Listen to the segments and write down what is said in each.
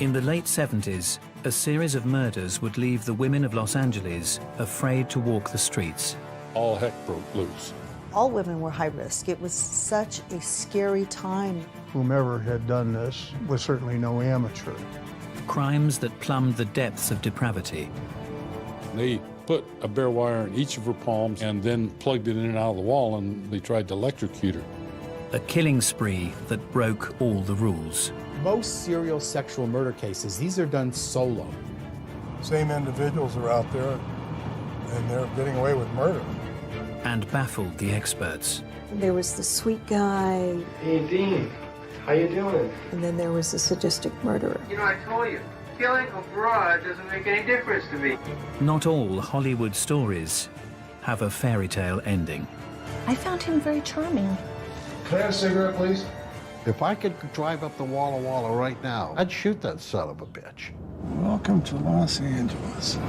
In the late 70s, a series of murders would leave the women of Los Angeles afraid to walk the streets. All heck broke loose. All women were high risk. It was such a scary time. Whomever had done this was certainly no amateur. Crimes that plumbed the depths of depravity. They put a bare wire in each of her palms and then plugged it in and out of the wall, and they tried to electrocute her. A killing spree that broke all the rules. Most serial sexual murder cases, these are done solo. Same individuals are out there, and they're getting away with murder. And baffled the experts. There was the sweet guy. Hey, Dean. How you doing? And then there was the sadistic murderer. You know, I told you, killing abroad doesn't make any difference to me. Not all Hollywood stories have a fairy tale ending. I found him very charming. Can I have a cigarette, please? If I could drive up the Walla Walla right now, I'd shoot that son of a bitch. Welcome to Los Angeles.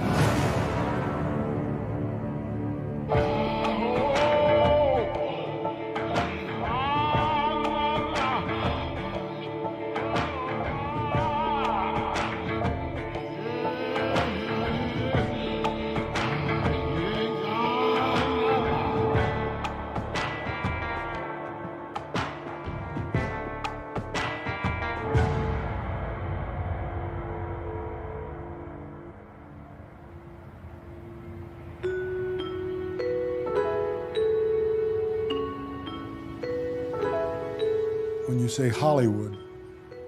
When you say Hollywood,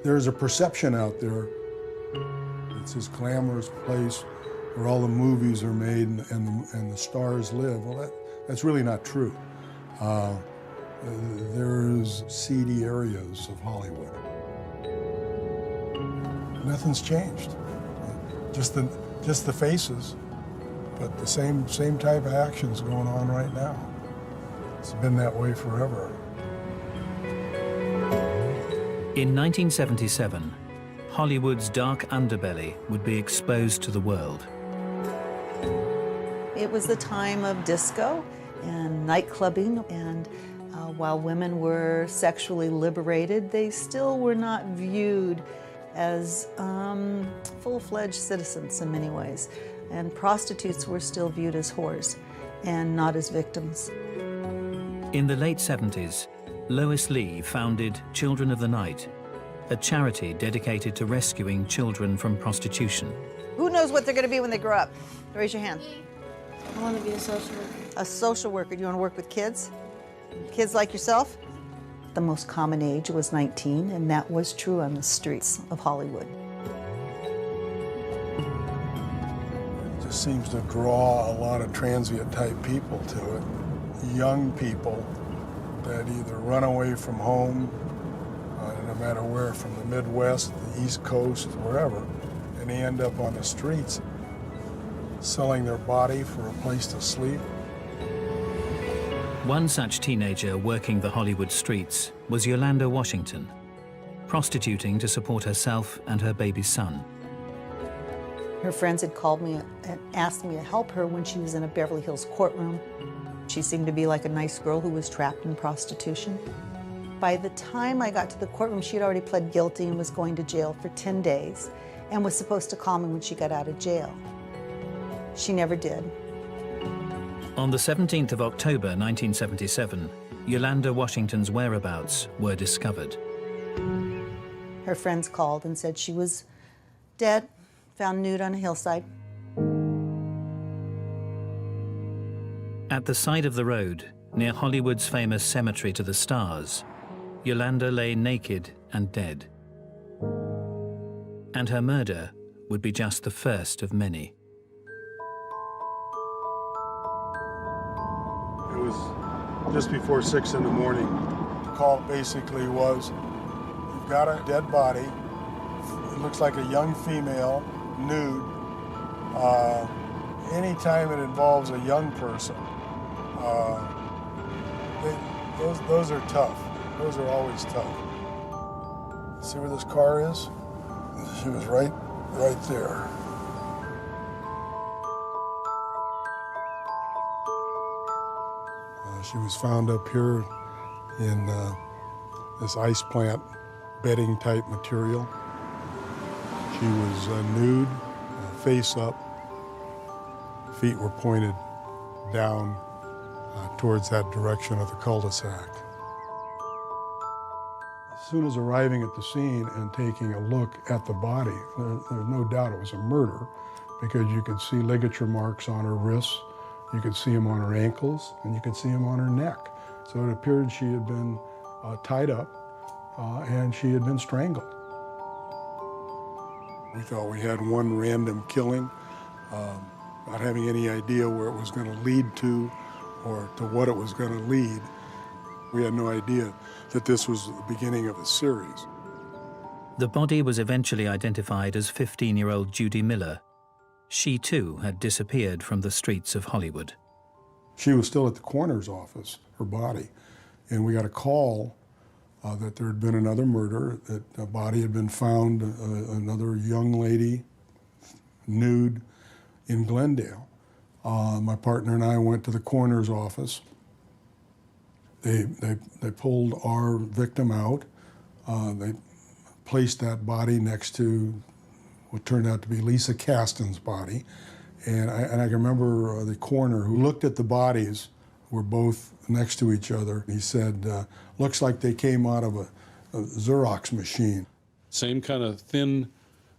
there's a perception out there. It's this glamorous place where all the movies are made and the stars live. Well, that's really not true. There's seedy areas of Hollywood. Nothing's changed. Just the faces, but the same type of actions going on right now. It's been that way forever. In 1977, Hollywood's dark underbelly would be exposed to the world. It was the time of disco and nightclubbing, and while women were sexually liberated, they still were not viewed as full-fledged citizens in many ways. And prostitutes were still viewed as whores and not as victims. In the late 70s, Lois Lee founded Children of the Night, a charity dedicated to rescuing children from prostitution. Who knows what they're going to be when they grow up? Raise your hand. I want to be a social worker. A social worker. Do you want to work with kids? Kids like yourself? The most common age was 19, and that was true on the streets of Hollywood. It just seems to draw a lot of transient type people to it. Young people that either run away from home, no matter where, from the Midwest, the East Coast, wherever, and they end up on the streets selling their body for a place to sleep. One such teenager working the Hollywood streets was Yolanda Washington, prostituting to support herself and her baby son. Her friends had called me and asked me to help her when she was in a Beverly Hills courtroom. She seemed to be like a nice girl who was trapped in prostitution. By the time I got to the courtroom, she had already pled guilty and was going to jail for 10 days and was supposed to call me when she got out of jail. She never did. On the 17th of October 1977, Yolanda Washington's whereabouts were discovered. Her friends called and said she was dead, found nude on a hillside. At the side of the road, near Hollywood's famous Cemetery to the Stars, Yolanda lay naked and dead. And her murder would be just the first of many. It was just before 6 in the morning. The call basically was, you've got a dead body. It looks like a young female, nude. Anytime it involves a young person, those are tough. Those are always tough. See where this car is? She was right there. She was found up here in this ice plant bedding type material. She was nude, face up, feet were pointed down towards that direction of the cul-de-sac. As soon as arriving at the scene and taking a look at the body, there's no doubt it was a murder, because you could see ligature marks on her wrists, you could see them on her ankles, and you could see them on her neck. So it appeared she had been tied up and she had been strangled. We thought we had one random killing, not having any idea where it was going to lead to or to what it was going to lead. We had no idea that this was the beginning of a series. The body was eventually identified as 15-year-old Judy Miller. She too had disappeared from the streets of Hollywood. She was still at the coroner's office, her body, and we got a call that there had been another murder, that a body had been found, another young lady, nude, in Glendale. My partner and I went to the coroner's office. They pulled our victim out. They placed that body next to what turned out to be Lisa Kasten's body. And I can remember the coroner who looked at the bodies, were both next to each other. He said, looks like they came out of a Xerox machine. Same kind of thin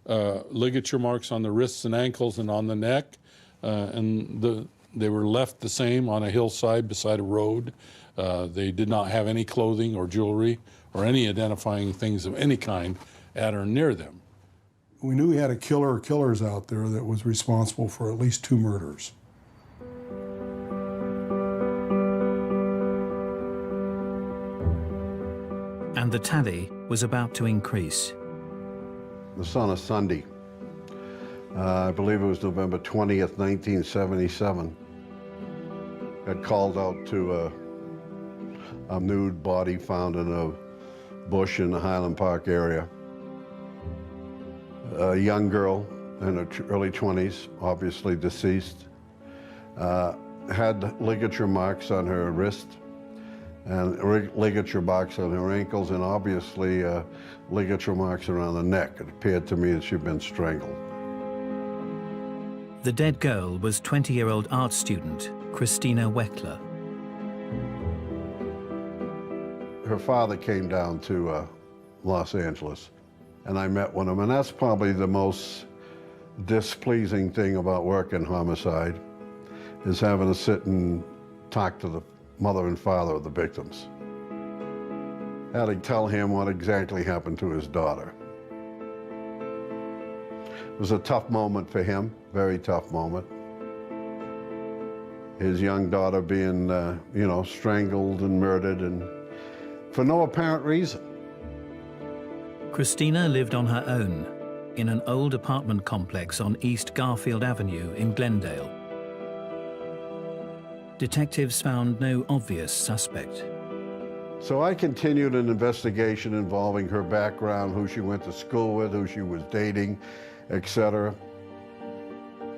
ligature marks on the wrists and ankles and on the neck. They were left the same on a hillside beside a road. They did not have any clothing or jewelry or any identifying things of any kind at or near them. We knew we had a killer or killers out there that was responsible for at least 2 murders. And the tally was about to increase. It was on a Sunday. I believe it was November 20th, 1977. Got called out to a nude body found in a bush in the Highland Park area. A young girl in her early 20s, obviously deceased, had ligature marks on her wrist and ligature marks on her ankles, and obviously ligature marks around the neck. It appeared to me that she'd been strangled. The dead girl was 20-year-old art student Christina Weckler. Her father came down to Los Angeles, and I met with him, and that's probably the most displeasing thing about working homicide, is having to sit and talk to the mother and father of the victims. I had to tell him what exactly happened to his daughter. It was a tough moment for him, very tough moment. His young daughter being, strangled and murdered, and for no apparent reason. Christina lived on her own in an old apartment complex on East Garfield Avenue in Glendale. Detectives found no obvious suspect. So I continued an investigation involving her background, who she went to school with, who she was dating, etc.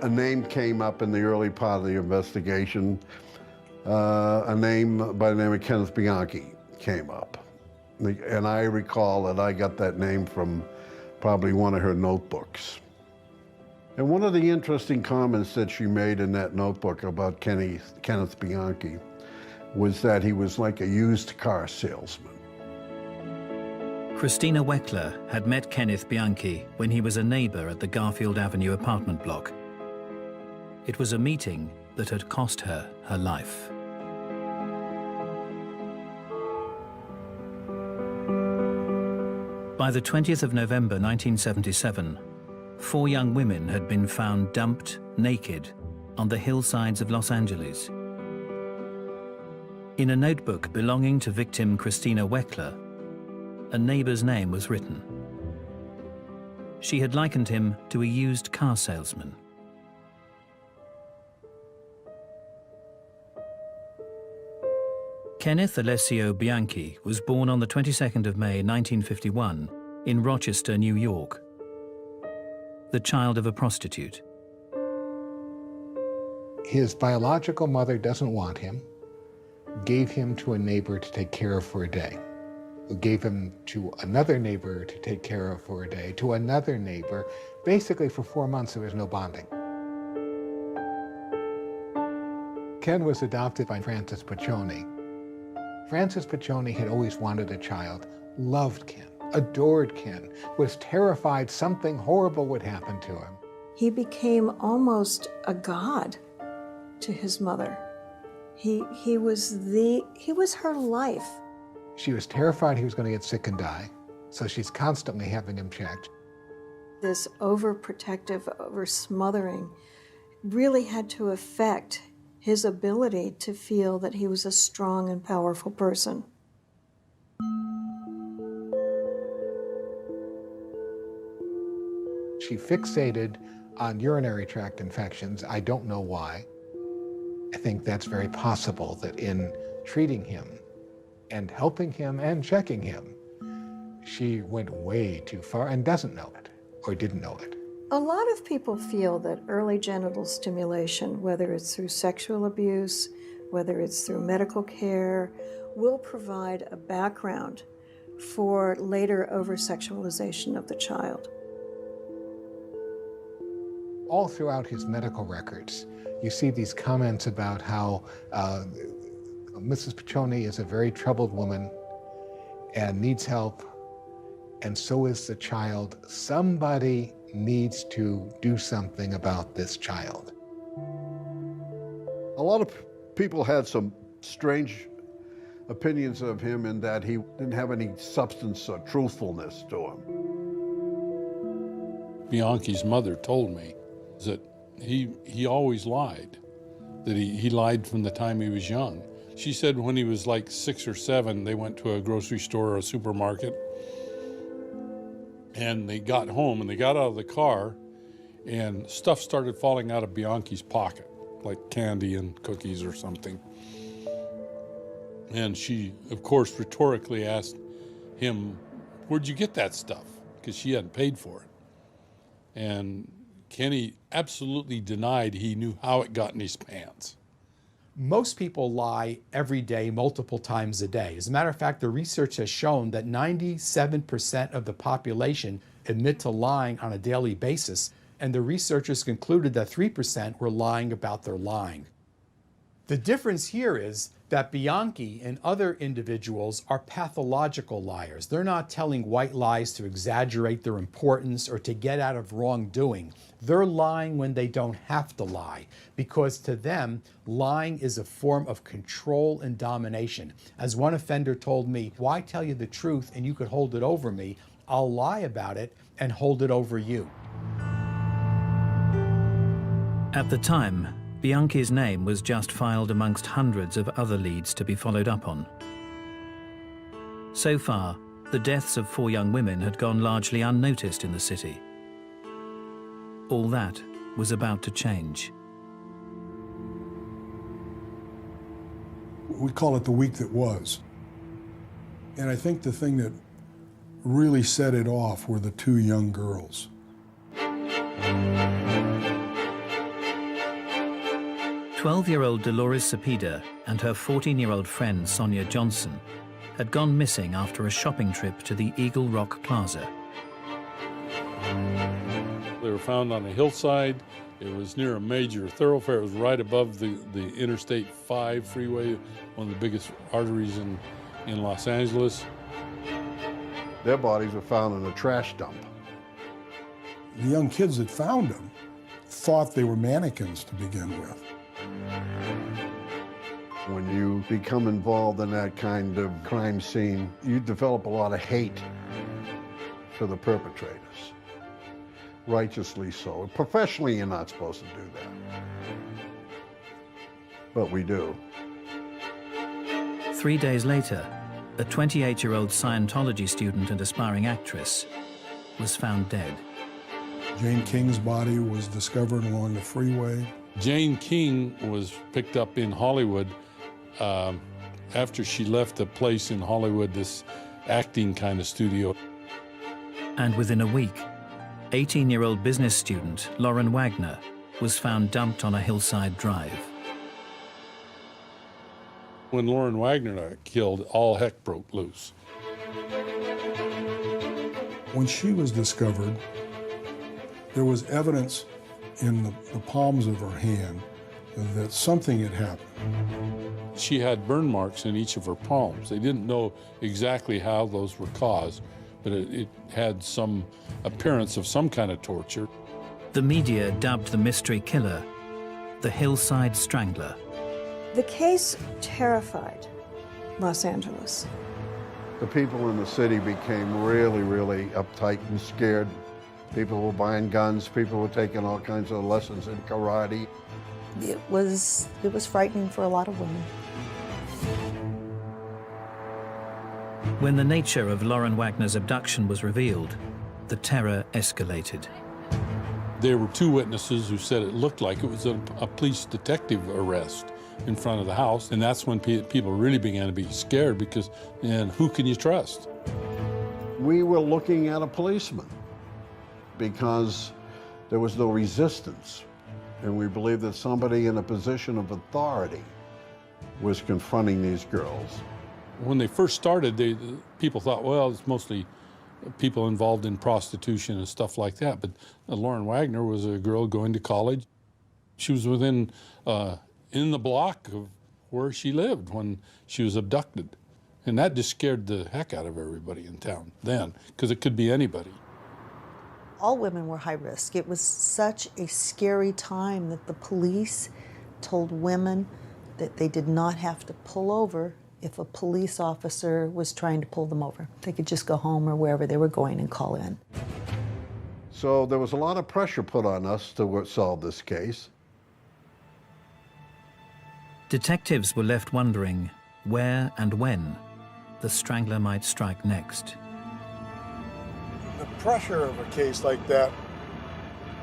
A name came up in the early part of the investigation. A name by the name of Kenneth Bianchi came up. And I recall that I got that name from probably one of her notebooks. And one of the interesting comments that she made in that notebook about Kenneth Bianchi was that he was like a used car salesman. Christina Weckler had met Kenneth Bianchi when he was a neighbor at the Garfield Avenue apartment block. It was a meeting that had cost her her life. By the 20th of November 1977, 4 young women had been found dumped naked on the hillsides of Los Angeles. In a notebook belonging to victim Christina Weckler, a neighbor's name was written. She had likened him to a used car salesman. Kenneth Alessio Bianchi was born on the 22nd of May 1951 in Rochester, New York, the child of a prostitute. His biological mother doesn't want him, gave him to a neighbor to take care of for a day. gave him to another neighbor to take care of for a day, to another neighbor. Basically, for 4 months, there was no bonding. Ken was adopted by Frances Piccioni. Frances Piccioni had always wanted a child, loved Ken, adored Ken, was terrified something horrible would happen to him. He became almost a god to his mother. He was her life. She was terrified he was going to get sick and die, so she's constantly having him checked. This overprotective, over-smothering really had to affect his ability to feel that he was a strong and powerful person. She fixated on urinary tract infections. I don't know why. I think that's very possible that in treating him and helping him and checking him, she went way too far and doesn't know it, or didn't know it. A lot of people feel that early genital stimulation, whether it's through sexual abuse, whether it's through medical care, will provide a background for later over-sexualization of the child. All throughout his medical records, you see these comments about how Mrs. Piccioni is a very troubled woman and needs help, and so is the child. Somebody needs to do something about this child. A lot of people had some strange opinions of him in that he didn't have any substance or truthfulness to him. Bianchi's mother told me that he always lied, that he lied from the time he was young. She said when he was like 6 or 7, they went to a grocery store or a supermarket, and they got home and they got out of the car and stuff started falling out of Bianchi's pocket, like candy and cookies or something. And she, of course, rhetorically asked him, "Where'd you get that stuff?" Because she hadn't paid for it. And Kenny absolutely denied he knew how it got in his pants. Most people lie every day, multiple times a day. As a matter of fact, the research has shown that 97% of the population admit to lying on a daily basis, and the researchers concluded that 3% were lying about their lying. The difference here is that Bianchi and other individuals are pathological liars. They're not telling white lies to exaggerate their importance or to get out of wrongdoing. They're lying when they don't have to lie, because to them, lying is a form of control and domination. As one offender told me, "Why tell you the truth and you could hold it over me? I'll lie about it and hold it over you." At the time, Bianchi's name was just filed amongst hundreds of other leads to be followed up on. So far, the deaths of 4 young women had gone largely unnoticed in the city. All that was about to change. We call it the week that was. And I think the thing that really set it off were the 2 young girls. 12-year-old Dolores Cepeda and her 14-year-old friend Sonia Johnson had gone missing after a shopping trip to the Eagle Rock Plaza. They were found on a hillside. It was near a major thoroughfare. It was right above the Interstate 5 freeway, one of the biggest arteries in Los Angeles. Their bodies were found in a trash dump. The young kids that found them thought they were mannequins to begin with. When you become involved in that kind of crime scene, you develop a lot of hate for the perpetrators. Righteously so. Professionally, you're not supposed to do that. But we do. 3 days later, a 28-year-old Scientology student and aspiring actress was found dead. Jane King's body was discovered along the freeway. Jane King was picked up in Hollywood after she left a place in Hollywood, this acting kind of studio. And within a week, 18-year-old business student Lauren Wagner was found dumped on a hillside drive. When Lauren Wagner got killed, all heck broke loose. When she was discovered, there was evidence in the palms of her hand that something had happened. She had burn marks in each of her palms. They didn't know exactly how those were caused, but it had some appearance of some kind of torture. The media dubbed the mystery killer the Hillside Strangler. The case terrified Los Angeles. The people in the city became really, really uptight and scared. People were buying guns, people were taking all kinds of lessons in karate. It was frightening for a lot of women. When the nature of Lauren Wagner's abduction was revealed, the terror escalated. There were two witnesses who said it looked like it was a police detective arrest in front of the house, and that's when people really began to be scared because, and who can you trust? We were looking at a policeman because there was no resistance, and we believed that somebody in a position of authority was confronting these girls. When they first started, people thought, well, it's mostly people involved in prostitution and stuff like that, but Lauren Wagner was a girl going to college. She was within, in the block of where she lived when she was abducted. And that just scared the heck out of everybody in town then, because it could be anybody. All women were high risk. It was such a scary time that the police told women that they did not have to pull over if a police officer was trying to pull them over. They could just go home or wherever they were going and call in. So there was a lot of pressure put on us to solve this case. Detectives were left wondering where and when the strangler might strike next. The pressure of a case like that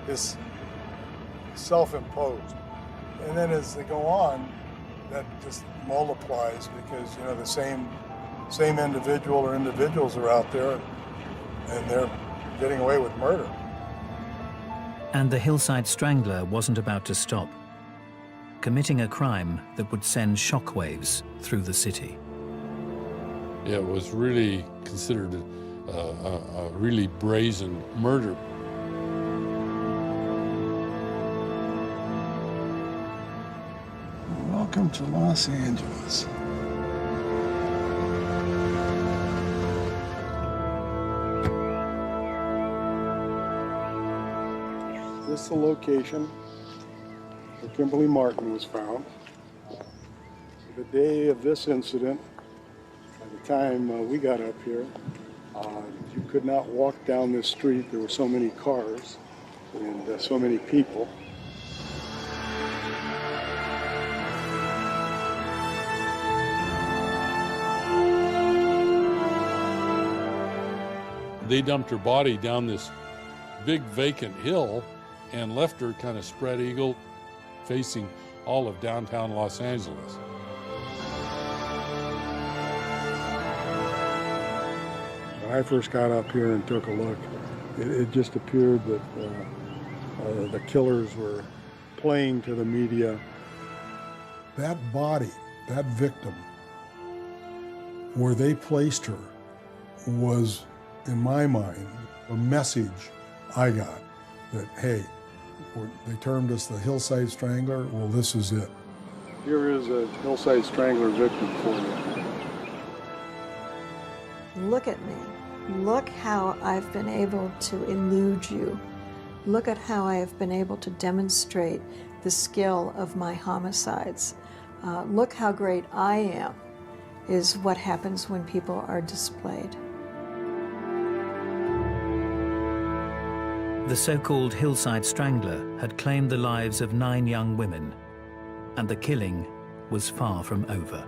is self-imposed. And then as they go on, that just multiplies because, you know, the same individual or individuals are out there and they're getting away with murder. And the Hillside Strangler wasn't about to stop, committing a crime that would send shockwaves through the city. It was really considered a really brazen murder. Welcome to Los Angeles. This is the location where Kimberly Martin was found. The day of this incident, by the time we got up here, you could not walk down this street. There were so many cars and so many people. They dumped her body down this big vacant hill and left her kind of spread eagle facing all of downtown Los Angeles. When I first got up here and took a look, it just appeared that the killers were playing to the media. That body, that victim, where they placed her was, in my mind, a message I got that, hey, they termed us the Hillside Strangler. Well, this is it. Here is a Hillside Strangler victim for you. Look at me. Look how I've been able to elude you. Look at how I have been able to demonstrate the skill of my homicides. Look how great I am, is what happens when people are displayed. The so-called Hillside Strangler had claimed the lives of 9 young women, and the killing was far from over.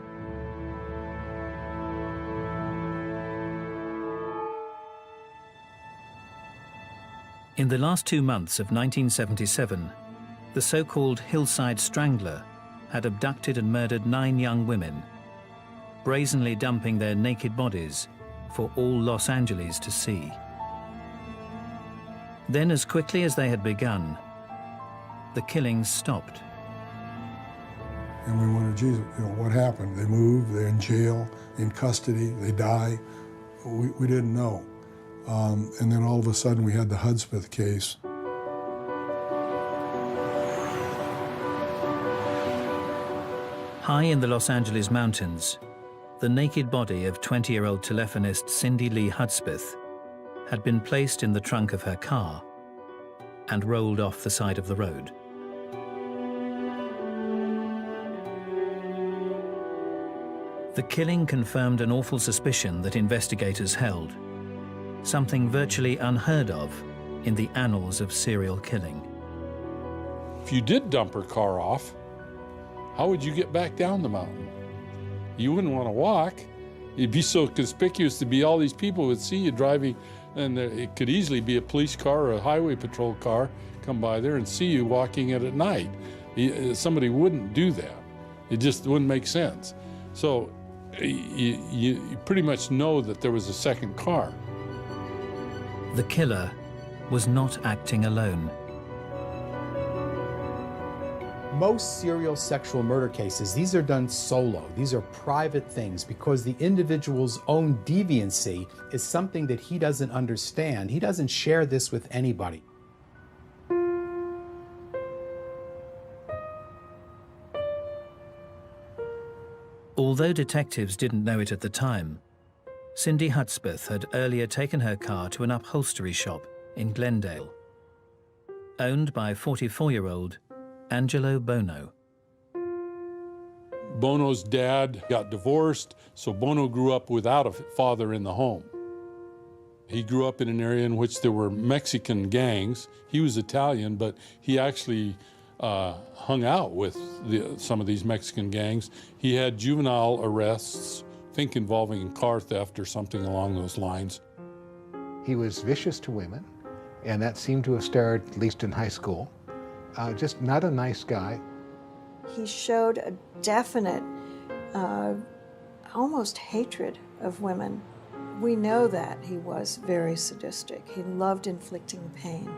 In the last 2 months of 1977, the so-called Hillside Strangler had abducted and murdered 9 young women, brazenly dumping their naked bodies for all Los Angeles to see. Then, as quickly as they had begun, the killings stopped. And we wondered, geez, you know, what happened? They moved, they're in jail, in custody, they die. We didn't know. And then all of a sudden we had the Hudspeth case. High in the Los Angeles mountains, the naked body of 20-year-old telephonist Cindy Lee Hudspeth had been placed in the trunk of her car and rolled off the side of the road. The killing confirmed an awful suspicion that investigators held, something virtually unheard of in the annals of serial killing. If you did dump her car off, how would you get back down the mountain? You wouldn't want to walk. It'd be so conspicuous to be all these people would see you driving, and it could easily be a police car or a highway patrol car come by there and see you walking it at night. Somebody wouldn't do that. It just wouldn't make sense. So you pretty much know that there was a second car. The killer was not acting alone. Most serial sexual murder cases, these are done solo. These are private things because the individual's own deviancy is something that he doesn't understand. He doesn't share this with anybody. Although detectives didn't know it at the time, Cindy Hudspeth had earlier taken her car to an upholstery shop in Glendale, owned by 44-year-old Angelo Buono. Buono's dad got divorced, so Buono grew up without a father in the home. He grew up in an area in which there were Mexican gangs. He was Italian, but he actually hung out with some of these Mexican gangs. He had juvenile arrests, I think involving car theft or something along those lines. He was vicious to women, and that seemed to have started at least in high school. Just not a nice guy. He showed a definite, almost hatred of women. We know that he was very sadistic. He loved inflicting pain.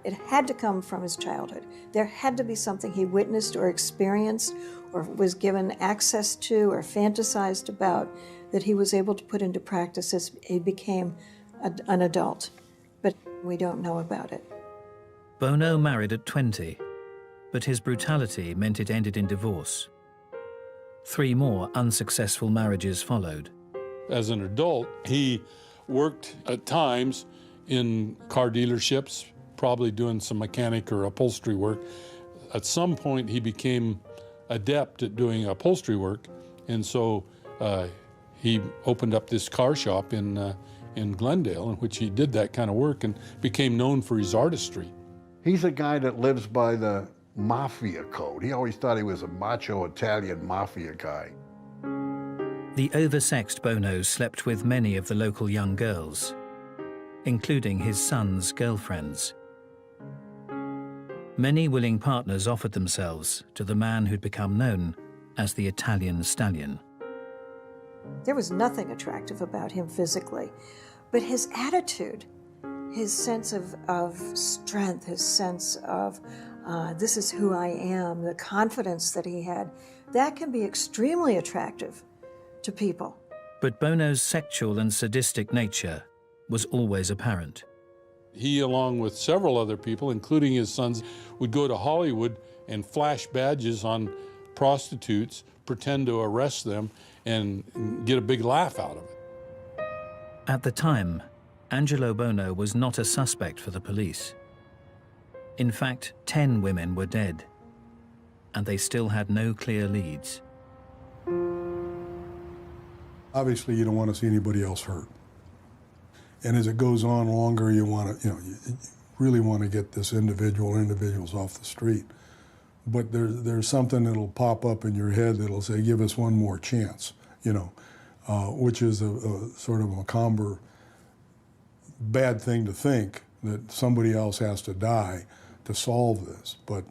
It had to come from his childhood. There had to be something he witnessed or experienced or was given access to or fantasized about that he was able to put into practice as he became an adult. But we don't know about it. Buono married at 20, but his brutality meant it ended in divorce. 3 more unsuccessful marriages followed. As an adult, he worked at times in car dealerships, probably doing some mechanic or upholstery work. At some point, he became adept at doing upholstery work, and so he opened up this car shop in Glendale in which he did that kind of work and became known for his artistry. He's a guy that lives by the mafia code. He always thought he was a macho Italian mafia guy. The oversexed Buono slept with many of the local young girls, including his son's girlfriends. Many willing partners offered themselves to the man who'd become known as the Italian Stallion. There was nothing attractive about him physically, but his attitude, his sense of strength, his sense of this is who I am, the confidence that he had, that can be extremely attractive to people. But Buono's sexual and sadistic nature was always apparent. He, along with several other people, including his sons, would go to Hollywood and flash badges on prostitutes, pretend to arrest them, and get a big laugh out of it. At the time, Angelo Buono was not a suspect for the police. In fact, 10 women were dead, and they still had no clear leads. Obviously, you don't want to see anybody else hurt. And as it goes on longer, you want to, you really want to get this individuals off the street. But there's something that'll pop up in your head that'll say, give us one more chance, which is a sort of a macabre, bad thing to think that somebody else has to die to solve this. But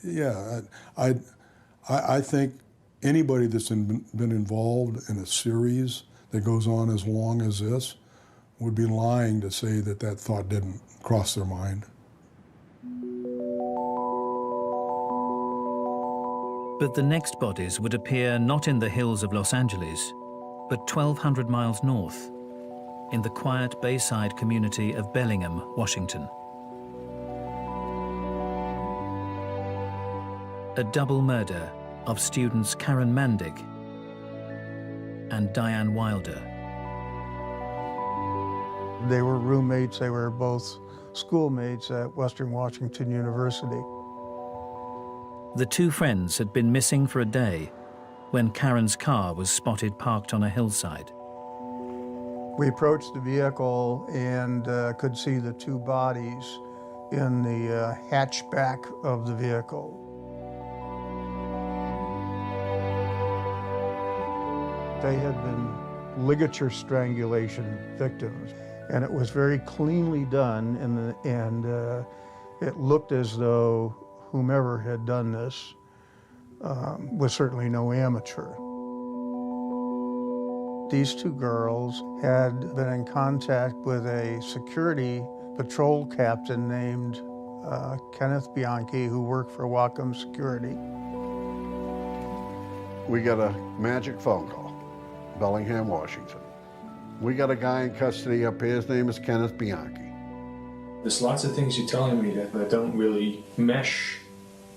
yeah, I think anybody that's been involved in a series that goes on as long as this would be lying to say that that thought didn't cross their mind. But the next bodies would appear not in the hills of Los Angeles, but 1,200 miles north, in the quiet Bayside community of Bellingham, Washington. A double murder of students Karen Mandig and Diane Wilder. They were roommates. They were both schoolmates at Western Washington University. The two friends had been missing for a day when Karen's car was spotted parked on a hillside. We approached the vehicle and could see the two bodies in the hatchback of the vehicle. They had been ligature strangulation victims, and it was very cleanly done, and it looked as though whomever had done this was certainly no amateur. These two girls had been in contact with a security patrol captain named Kenneth Bianchi, who worked for Wacom Security. We got a magic phone call, Bellingham, Washington. We got a guy in custody up here. His name is Kenneth Bianchi. There's lots of things you're telling me that don't really mesh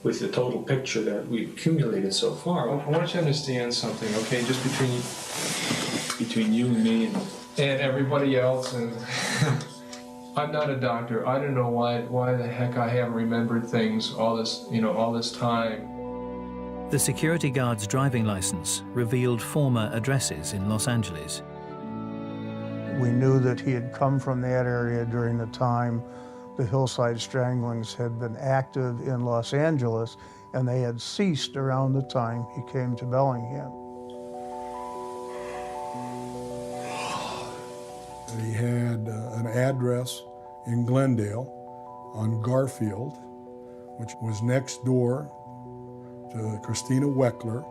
with the total picture that we've accumulated so far. I want you to understand something, okay, just between you and me and everybody else. And I'm not a doctor. I don't know why the heck I haven't remembered things all this time. The security guard's driving license revealed former addresses in Los Angeles. We knew that he had come from that area during the time the Hillside Stranglers had been active in Los Angeles, and they had ceased around the time he came to Bellingham. He had an address in Glendale on Garfield, which was next door to Christina Weckler,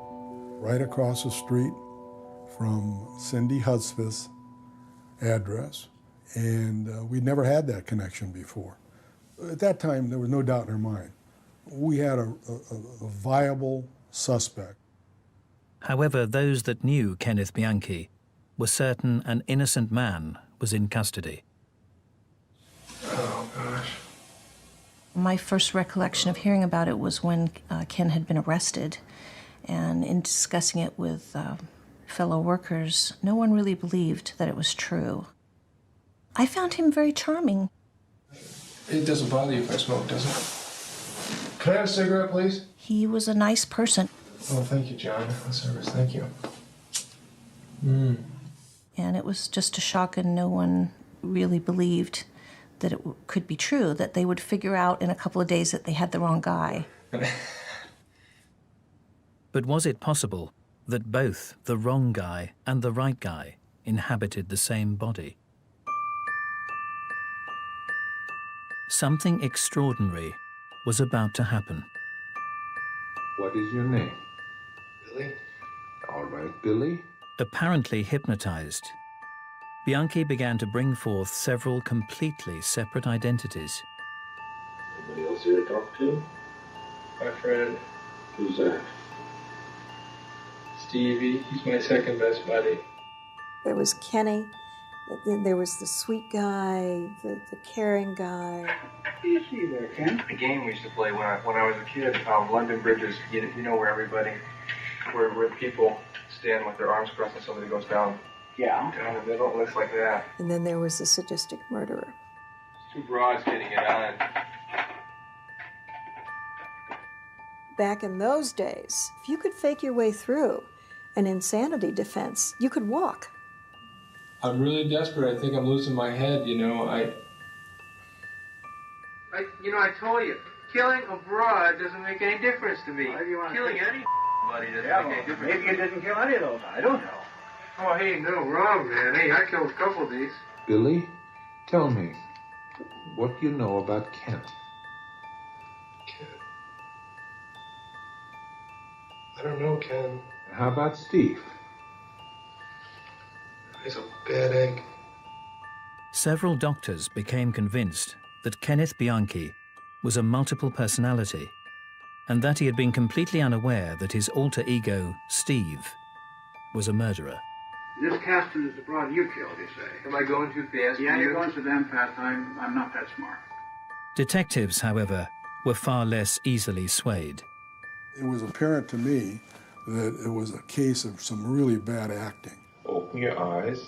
right across the street from Cindy Hudspeth's address. And we'd never had that connection before. At that time, there was no doubt in our mind. We had a viable suspect. However, those that knew Kenneth Bianchi were certain an innocent man was in custody. Oh, gosh. My first recollection of hearing about it was when Ken had been arrested, and in discussing it with fellow workers, no one really believed that it was true. I found him very charming. It doesn't bother you if I smoke, does it? Can I have a cigarette, please? He was a nice person. Oh, thank you, John. The service, thank you. And it was just a shock, and no one really believed that it could be true, that they would figure out in a couple of days that they had the wrong guy. But was it possible that both the wrong guy and the right guy inhabited the same body? Something extraordinary was about to happen. What is your name? Billy? All right, Billy. Apparently hypnotized, Bianchi began to bring forth several completely separate identities. Anybody else here to talk to? My friend. Who's that? Stevie. He's my second best buddy. There was Kenny, there was the sweet guy, the caring guy. Easy there, Ken. A game we used to play when I was a kid. London Bridges. You know where where people stand with their arms crossed and somebody goes down. Yeah. Down the middle. It looks like that. And then there was the sadistic murderer. Two broads getting it on. Back in those days, if you could fake your way through an insanity defense, you could walk. I'm really desperate. I think I'm losing my head, you know. I told you, killing a broad doesn't make any difference to me. Killing anybody doesn't make any difference. Maybe you didn't kill any of those. I don't know. Oh, hey, no, wrong, man. Hey, I killed a couple of these. Billy, tell me, what do you know about Kent? Ken. I don't know, Ken. How about Steve? He's a bad egg. Several doctors became convinced that Kenneth Bianchi was a multiple personality, and that he had been completely unaware that his alter ego, Steve, was a murderer. This Caston is the broad you killed, you say? Am I going too fast? Yeah, you're going so damn fast. I'm not that smart. Detectives, however, were far less easily swayed. It was apparent to me that it was a case of some really bad acting. Open your eyes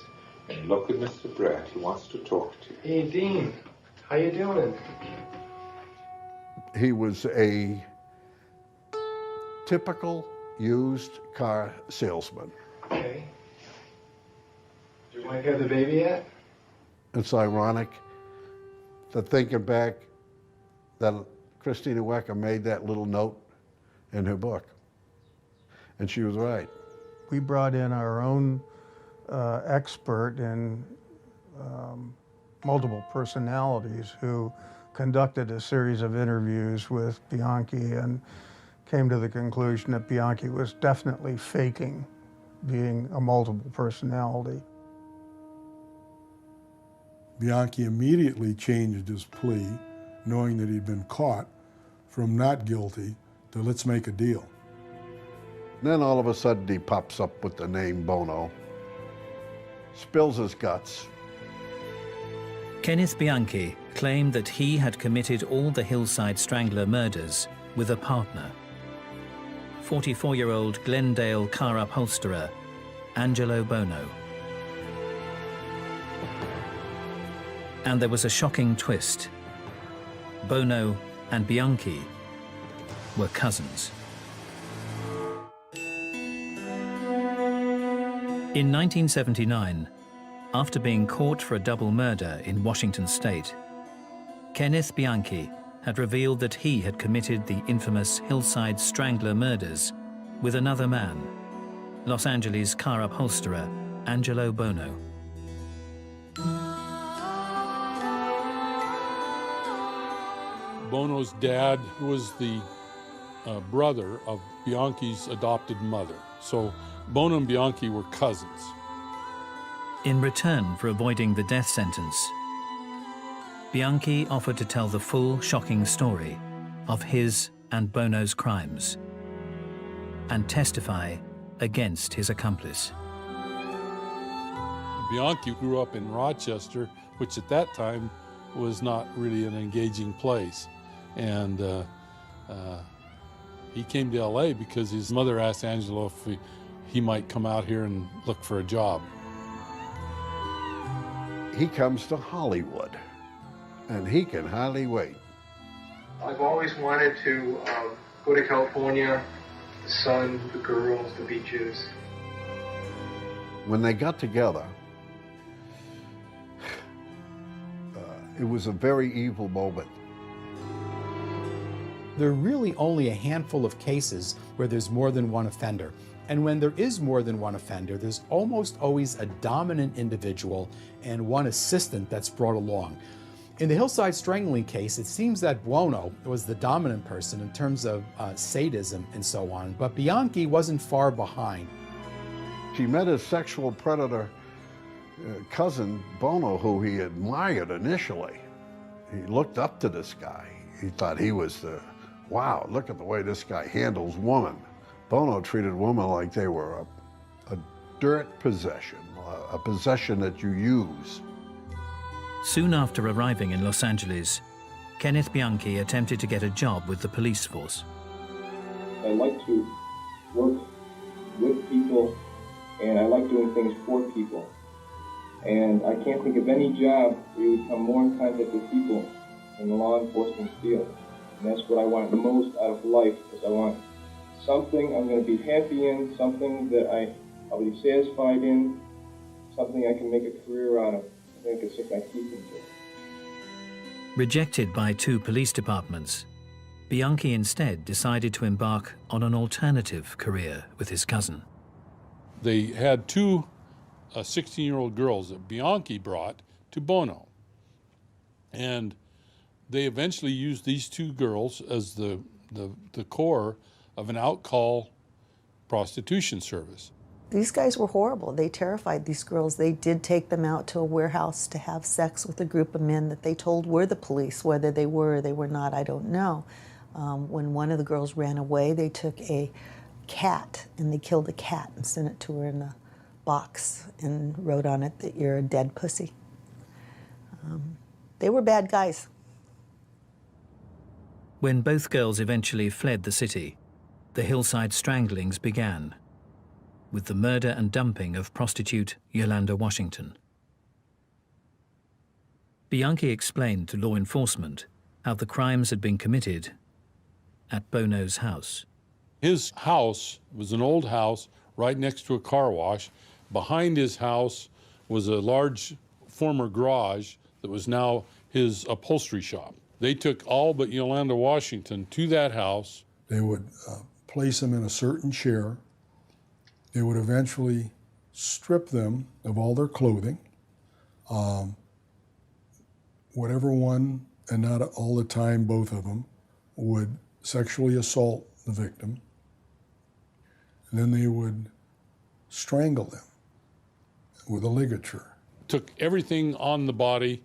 and look at Mr. Brett. He wants to talk to you. Hey, Dean. How you doing? He was a typical used car salesman. Okay. Did your wife have the baby yet? It's ironic that thinking back that Christina Wecker made that little note in her book. And she was right. We brought in our own expert in multiple personalities who conducted a series of interviews with Bianchi and came to the conclusion that Bianchi was definitely faking being a multiple personality. Bianchi immediately changed his plea, knowing that he'd been caught, from not guilty to let's make a deal. Then all of a sudden he pops up with the name Buono, spills his guts. Kenneth Bianchi claimed that he had committed all the Hillside Strangler murders with a partner, 44-year-old Glendale car upholsterer Angelo Buono. And there was a shocking twist. Buono and Bianchi were cousins. In 1979, after being caught for a double murder in Washington state, Kenneth Bianchi had revealed that he had committed the infamous Hillside Strangler murders with another man, Los Angeles car upholsterer Angelo Buono. Buono's dad was the brother of Bianchi's adopted mother. So Buono and Bianchi were cousins. In return for avoiding the death sentence, Bianchi offered to tell the full, shocking story of his and Buono's crimes and testify against his accomplice. Bianchi grew up in Rochester, which at that time was not really an engaging place. And he came to LA because his mother asked Angelo if he might come out here and look for a job. He comes to Hollywood, and he can hardly wait. I've always wanted to go to California, the sun, the girls, the beaches. When they got together, it was a very evil moment. There are really only a handful of cases where there's more than one offender. And when there is more than one offender, there's almost always a dominant individual and one assistant that's brought along. In the Hillside Strangling case, it seems that Buono was the dominant person in terms of sadism and so on, but Bianchi wasn't far behind. She met his sexual predator cousin, Buono, who he admired initially. He looked up to this guy. He thought he was the, wow, look at the way this guy handles women. Buono treated women like they were a dirt possession, a possession that you use. Soon after arriving in Los Angeles, Kenneth Bianchi attempted to get a job with the police force. I like to work with people, and I like doing things for people. And I can't think of any job where you become more in contact with people in the law enforcement field. And that's what I want the most out of life, because I want something I'm going to be happy in, something that I'll be satisfied in, something I can make a career out of, something I can sink my teeth into. Rejected by 2 police departments, Bianchi instead decided to embark on an alternative career with his cousin. They had 2 16-year-old girls that Bianchi brought to Buono. And they eventually used these 2 girls as the core of an out-call prostitution service. These guys were horrible. They terrified these girls. They did take them out to a warehouse to have sex with a group of men that they told were the police. Whether they were or they were not, I don't know. When one of the girls ran away, they took a cat and they killed a cat and sent it to her in a box and wrote on it that you're a dead pussy. They were bad guys. When both girls eventually fled the city, the Hillside Stranglings began, with the murder and dumping of prostitute Yolanda Washington. Bianchi explained to law enforcement how the crimes had been committed at Buono's house. His house was an old house right next to a car wash. Behind his house was a large former garage that was now his upholstery shop. They took all but Yolanda Washington to that house. They would place them in a certain chair. They would eventually strip them of all their clothing. Whatever one, and not all the time, both of them, would sexually assault the victim. And then they would strangle them with a ligature. Took everything on the body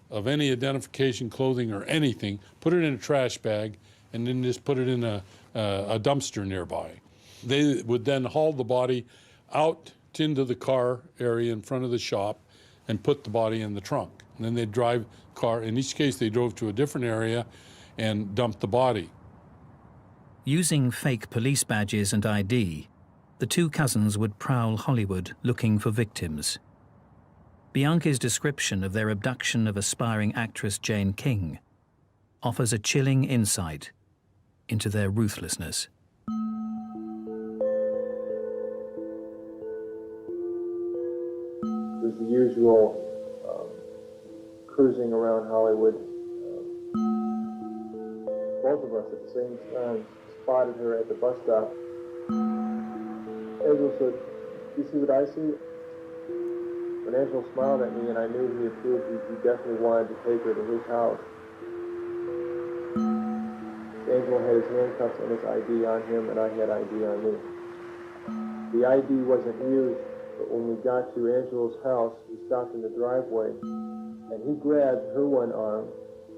of any identification, clothing, or anything, put it in a trash bag, and then just put it in a dumpster nearby. They would then haul the body out into the car area in front of the shop and put the body in the trunk. And then they'd drive the car. In each case, they drove to a different area and dumped the body. Using fake police badges and ID, the two cousins would prowl Hollywood looking for victims. Bianchi's description of their abduction of aspiring actress Jane King offers a chilling insight into their ruthlessness. It was the usual cruising around Hollywood. Both of us at the same time spotted her at the bus stop. Angelo said, "Do you see what I see?" When Angelo smiled at me and I knew he approved, he definitely wanted to take her to his house. Angelo had his handcuffs and his ID on him, and I had ID on me. The ID wasn't used, but when we got to Angelo's house, we stopped in the driveway, and he grabbed her one arm,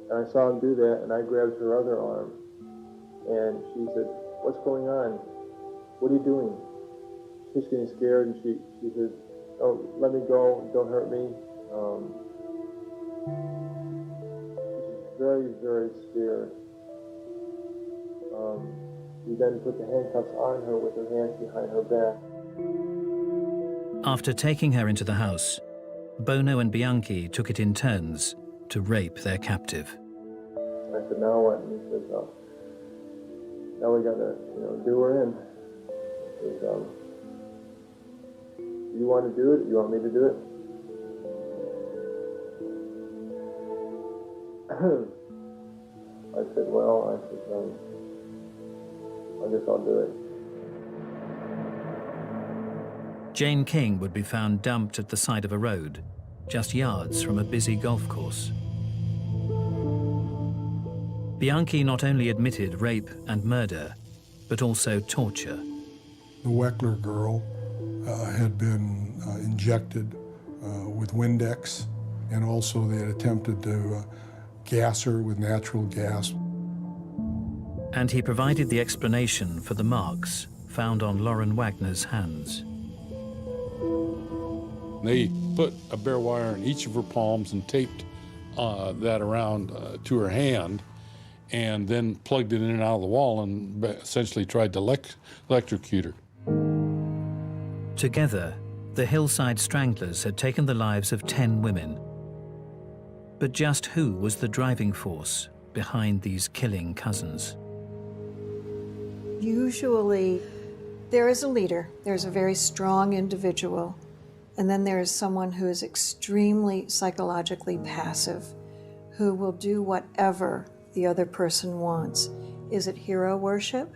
and I saw him do that, and I grabbed her other arm. And she said, "What's going on? What are you doing?" She's getting scared, and she said, "Oh, let me go, don't hurt me." She's very, very scared. We then put the handcuffs on her with her hands behind her back. After taking her into the house, Buono and Bianchi took it in turns to rape their captive. I said, "Now what?" And he said, "Oh, now we gotta, do her in." He said, "You want to do it? You want me to do it?" I said, I guess I'll do it. Jane King would be found dumped at the side of a road, just yards from a busy golf course. Bianchi not only admitted rape and murder, but also torture. The Weckler girl had been injected with Windex, and also they had attempted to gas her with natural gas. And he provided the explanation for the marks found on Lauren Wagner's hands. They put a bare wire in each of her palms and taped that around to her hand, and then plugged it in and out of the wall and essentially tried to electrocute her. Together, the Hillside Stranglers had taken the lives of 10 women. But just who was the driving force behind these killing cousins? Usually, there is a leader. There's a very strong individual. And then there is someone who is extremely psychologically passive, who will do whatever the other person wants. Is it hero worship?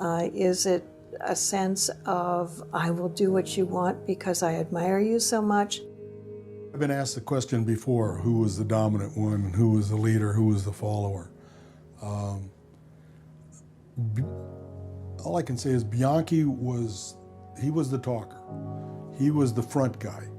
Is it a sense of, I will do what you want because I admire you so much? I've been asked the question before, who was the dominant one, who was the leader, who was the follower? All I can say is Bianchi was the talker. He was the front guy.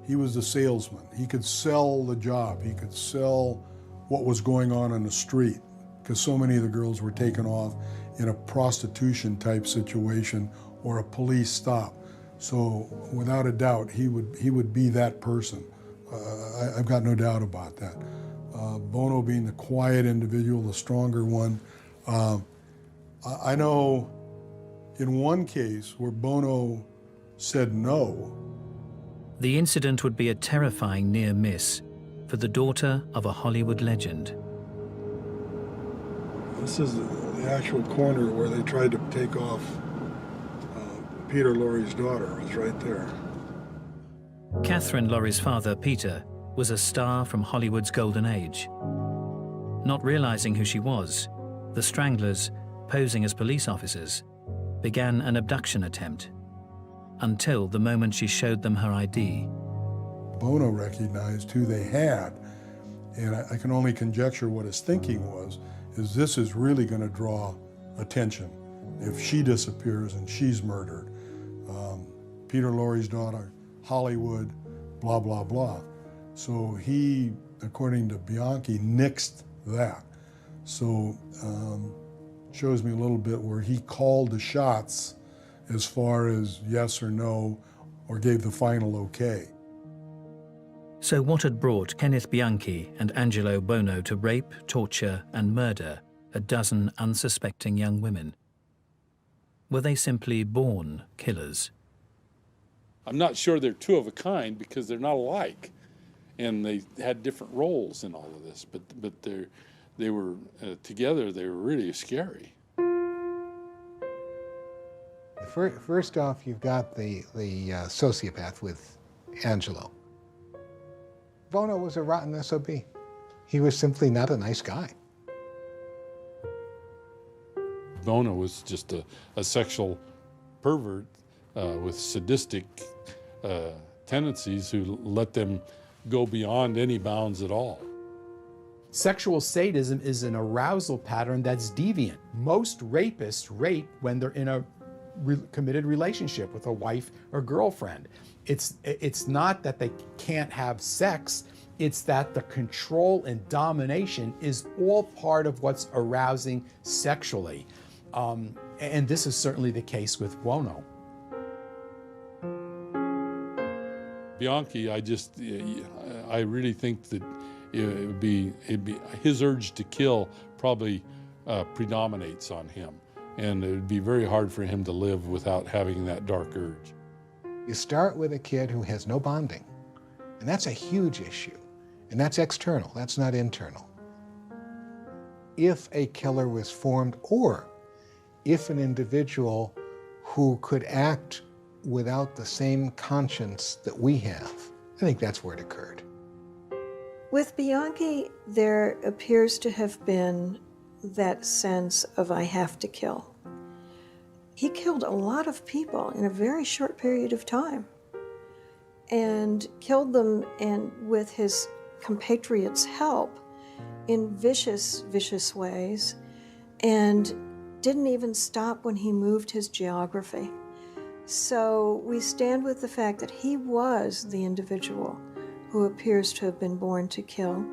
He was the salesman. He could sell the job. He could sell what was going on the street, because so many of the girls were taken off in a prostitution type situation or a police stop. So without a doubt, he would be that person. I've got no doubt about that. Buono being the quiet individual, the stronger one. I know in one case where Buono said no. The incident would be a terrifying near miss for the daughter of a Hollywood legend. This is the actual corner where they tried to take off Peter Lorre's daughter. It was right there. Catherine Lorre's father, Peter, was a star from Hollywood's golden age. Not realizing who she was, the Stranglers, posing as police officers, began an abduction attempt, until the moment she showed them her ID. Buono recognized who they had, and I can only conjecture what his thinking was, is this is really going to draw attention if she disappears and she's murdered. Peter Lorre's daughter, Hollywood, blah, blah, blah. So he, according to Bianchi, nixed that. So shows me a little bit where he called the shots as far as yes or no, or gave the final okay. So what had brought Kenneth Bianchi and Angelo Buono to rape, torture, and murder a dozen unsuspecting young women? Were they simply born killers? I'm not sure they're two of a kind because they're not alike, and they had different roles in all of this. But they were together. They were really scary. First off, you've got the sociopath with Angelo. Buono was a rotten SOB. He was simply not a nice guy. Buono was just a sexual pervert with sadistic tendencies who let them go beyond any bounds at all. Sexual sadism is an arousal pattern that's deviant. Most rapists rape when they're in a committed relationship with a wife or girlfriend. It's not that they can't have sex, it's that the control and domination is all part of what's arousing sexually. And this is certainly the case with Buono. Bianchi, I really think that it'd be his urge to kill probably predominates on him, and it would be very hard for him to live without having that dark urge. You start with a kid who has no bonding, and that's a huge issue, and that's external, that's not internal. If a killer was formed, or if an individual who could act without the same conscience that we have, I think that's where it occurred. With Bianchi, there appears to have been that sense of I have to kill. He killed a lot of people in a very short period of time, and killed them, and with his compatriots' help, in vicious, vicious ways, and didn't even stop when he moved his geography. So we stand with the fact that he was the individual who appears to have been born to kill.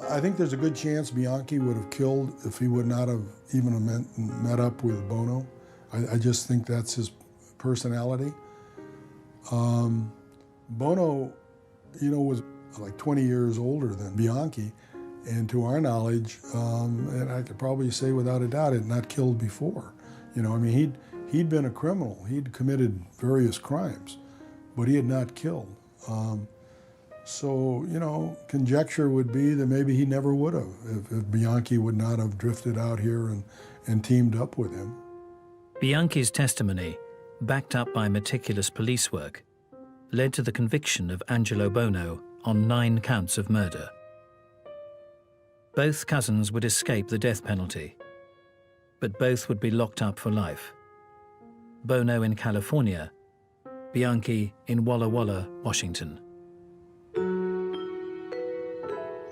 I think there's a good chance Bianchi would have killed if he would not have even met up with Buono. I just think that's his personality. Buono, was like 20 years older than Bianchi, and to our knowledge, and I could probably say without a doubt, had not killed before. He'd been a criminal. He'd committed various crimes, but he had not killed. So, conjecture would be that maybe he never would have if Bianchi would not have drifted out here and teamed up with him. Bianchi's testimony, backed up by meticulous police work, led to the conviction of Angelo Buono on 9 counts of murder. Both cousins would escape the death penalty, but both would be locked up for life. Buono in California, Bianchi in Walla Walla, Washington.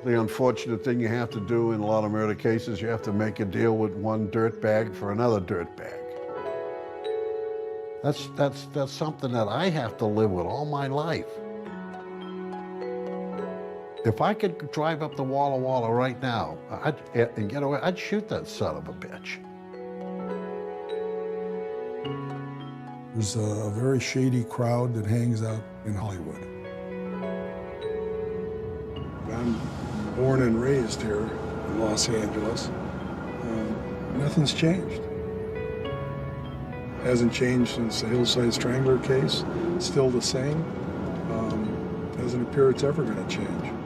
The unfortunate thing you have to do in a lot of murder cases, you have to make a deal with one dirtbag for another dirtbag. That's something that I have to live with all my life. If I could drive up to Walla Walla right now and get away, I'd shoot that son of a bitch. There's a very shady crowd that hangs out in Hollywood. I'm born and raised here in Los Angeles. Nothing's changed. Hasn't changed since the Hillside Strangler case. Still the same. Doesn't appear it's ever going to change.